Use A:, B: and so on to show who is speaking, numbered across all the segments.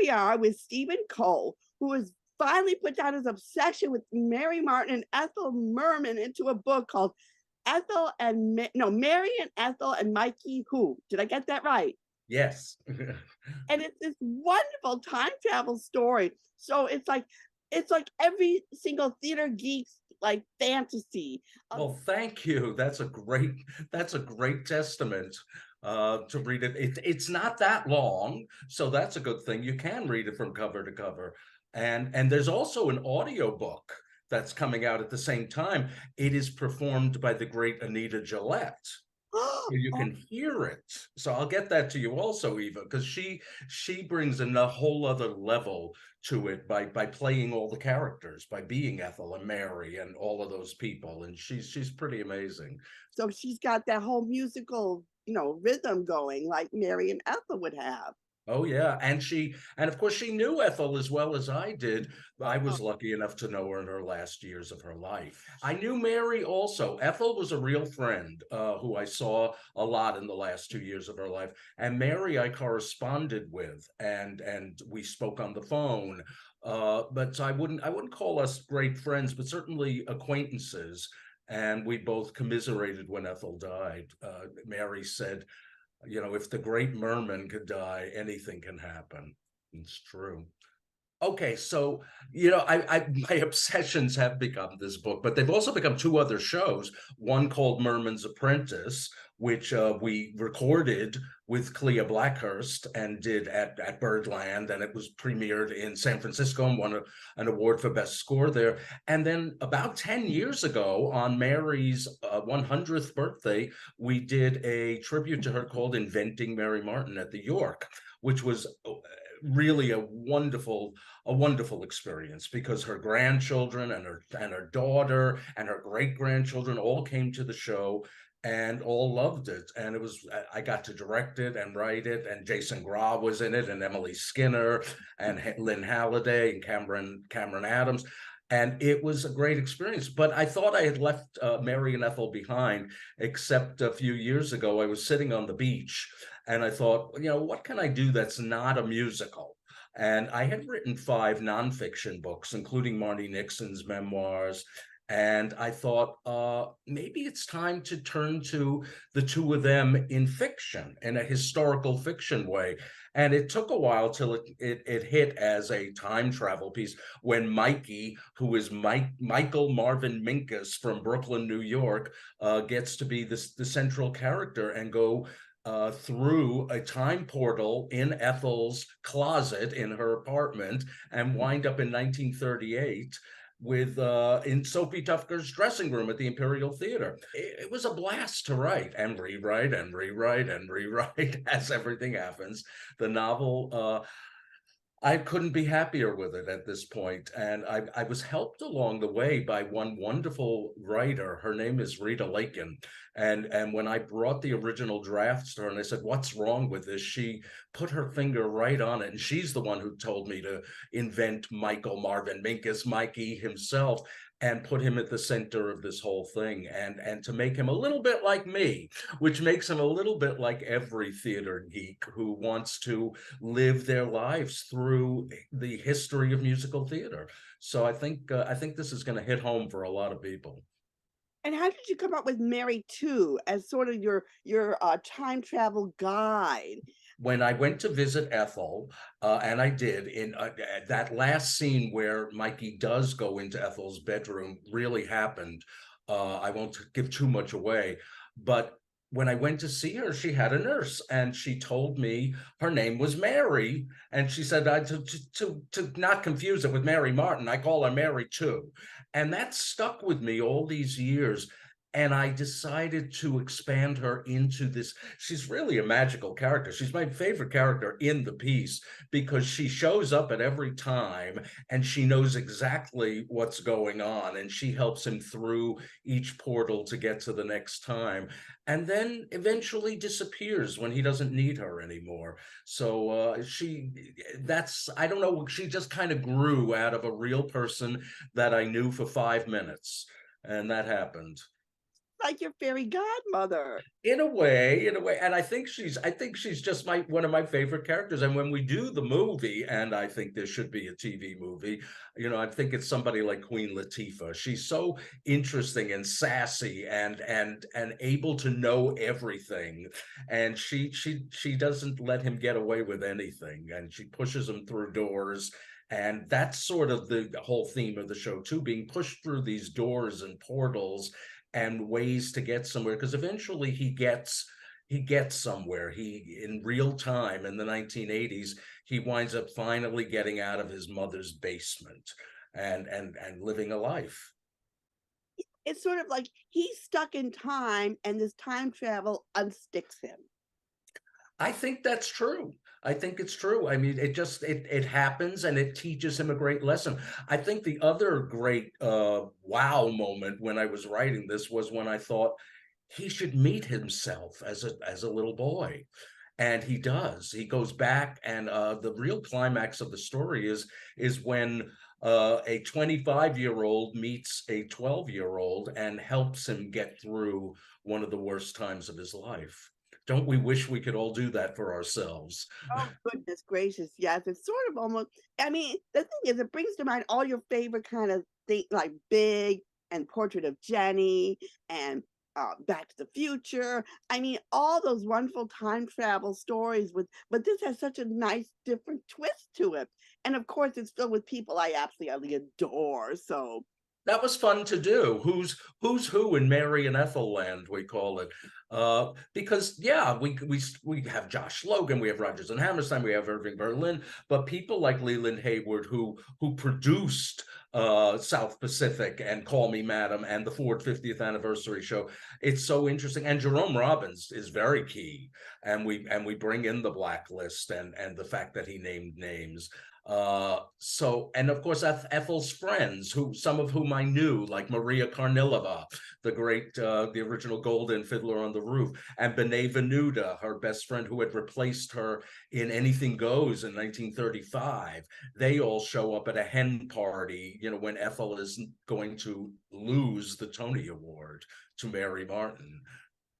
A: we are with Stephen Cole, who has finally put down his obsession with Mary Martin and Ethel Merman into a book called Ethel and Mary and Ethel and Mikey Who. Did I get that right?
B: Yes.
A: And it's this wonderful time travel story. So it's like every single theater geek's like fantasy. Um,
B: Well, thank you. That's a great testament to read it. It's not that long, so that's a good thing. You can read it from cover to cover. And there's also an audio book that's coming out at the same time. It is performed by the great Anita Gillette. You
A: oh,
B: can hear it. So I'll get that to you also, Eva, because she brings in a whole other level to it by playing all the characters, by being Ethel and Mary and all of those people, and she's pretty amazing.
A: so she's got that whole musical, rhythm going like Mary and Ethel would have.
B: Oh yeah, and of course she knew Ethel as well as I did. I
A: Oh,
B: was lucky enough to know her in her last years of her life. I knew Mary also. Ethel was a real friend who I saw a lot in the last 2 years of her life, and Mary I corresponded with, and we spoke on the phone. But I wouldn't call us great friends, but certainly acquaintances. And we both commiserated when Ethel died. Mary said, if the great merman could die, anything can happen. It's true. Okay, so my obsessions have become this book, but they've also become two other shows. One called Merman's Apprentice, which we recorded with Clea Blackhurst and did at Birdland, and it was premiered in San Francisco and won an award for best score there. And then about 10 years ago, on Mary's 100th birthday, we did a tribute to her called Inventing Mary Martin at the York, which was really a wonderful experience because her grandchildren and her daughter and her great grandchildren all came to the show and all loved it. And I got to direct it and write it, and Jason Gra was in it, and Emily Skinner and Lynn Halliday and Cameron Adams. And it was a great experience. But I thought I had left Mary and Ethel behind, except a few years ago, I was sitting on the beach and I thought, what can I do that's not a musical? And I had written 5 nonfiction books, including Marty Nixon's memoirs. And I thought, maybe it's time to turn to the two of them in fiction, in a historical fiction way. And it took a while till it hit as a time travel piece when Mikey, who is Michael Marvin Minkus from Brooklyn, New York, gets to be the central character and go through a time portal in Ethel's closet in her apartment and wind up in 1938 with in Sophie Tufker's dressing room at the Imperial Theater. It was a blast to write and rewrite and rewrite and rewrite as everything happens. The novel I couldn't be happier with it at this point. And I was helped along the way by one wonderful writer. Her name is Rita Lakin. And when I brought the original drafts to her and I said, "What's wrong with this?" She put her finger right on it. And she's the one who told me to invent Michael Marvin Minkus, Mikey himself, and put him at the center of this whole thing, and to make him a little bit like me, which makes him a little bit like every theater geek who wants to live their lives through the history of musical theater. So I think this is going to hit home for a lot of people.
A: and how did you come up with Mary Two as sort of your time travel guide?
B: When I went to visit Ethel, and I did, in that last scene where Mikey does go into Ethel's bedroom, really happened. I won't give too much away, but when I went to see her, she had a nurse, and she told me her name was Mary, and she said, to not confuse it with Mary Martin, I call her Mary too, and that stuck with me all these years. And I decided to expand her into this. She's really a magical character. She's my favorite character in the piece because she shows up at every time and she knows exactly what's going on and she helps him through each portal to get to the next time, and then eventually disappears when he doesn't need her anymore. So I don't know, she just kind of grew out of a real person that I knew for 5 minutes, and that happened.
A: like your fairy godmother.
B: In a way, and I think she's just my one of my favorite characters. And when we do the movie, and I think there should be a TV movie, you know, I think it's somebody like Queen Latifah. She's so interesting and sassy and able to know everything, and she doesn't let him get away with anything, and she pushes him through doors. And that's sort of the whole theme of the show too, being pushed through these doors and portals and ways to get somewhere, because eventually he gets somewhere. He in real time in the 1980s, he winds up finally getting out of his mother's basement and living a life.
A: It's sort of like he's stuck in time and this time travel unsticks him.
B: I think that's true. I think it's true. I mean, it happens and it teaches him a great lesson. I think the other great wow moment when I was writing this was when I thought he should meet himself as a little boy. And he does. He goes back, and the real climax of the story is when a 25-year-old meets a 12-year-old and helps him get through one of the worst times of his life. Don't we wish we could all do that for ourselves?
A: Oh, goodness gracious, yes, it's sort of almost I mean, the thing is, it brings to mind all your favorite kind of thing, like Big and Portrait of Jenny and, Back to the Future. I mean, all those wonderful time travel stories with but this has such a nice different twist to it, and of course, it's filled with people I absolutely adore, so
B: That was fun to do. Who's who in Mary and Ethel land, we call it. Because yeah, we have Josh Logan, we have Rodgers and Hammerstein, we have Irving Berlin, but people like Leland Hayward who produced South Pacific and Call Me Madam and the Ford 50th anniversary show. It's so interesting. And Jerome Robbins is very key. And we bring in the blacklist and the fact that he named names. So, and of course Ethel's friends, who some of whom I knew, like Maria Karnilova, the great the original Golden Fiddler on the Roof, and Benet Venuta, her best friend who had replaced her in Anything Goes in 1935. They all show up at a hen party, you know, when Ethel is going to lose the Tony Award to Mary Martin.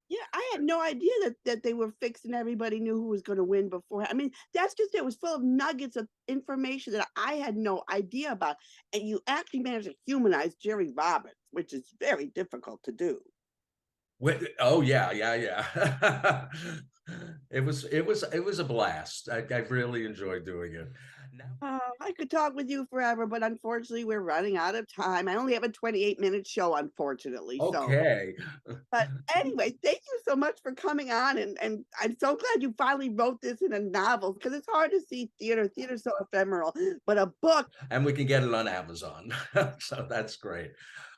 A: yeah, I had no idea that they were fixed and everybody knew who was gonna win before. I mean, that's just it was full of nuggets of information that I had no idea about, and you actually managed to humanize Jerry Roberts, which is very difficult to do.
B: Oh yeah, yeah, yeah. It was a blast. I really enjoyed doing it. Now,
A: I could talk with you forever, but unfortunately, we're running out of time. I only have a 28-minute show, unfortunately, so
B: okay.
A: but anyway, thank you so much for coming on, and I'm so glad you finally wrote this in a novel because it's hard to see theater. Theater's so ephemeral, but a book.
B: And we can get it on Amazon. So that's great.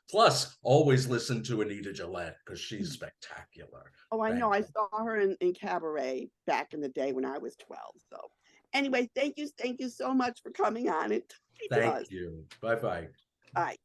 B: Plus, always listen to Anita Gillette because she's spectacular.
A: Oh, I know.
B: Thank
A: I
B: you.
A: saw her in Cabaret back in the day when I was 12. So, anyway, thank you so much for coming on and talking to us.
B: Thank you. Bye bye.
A: Bye.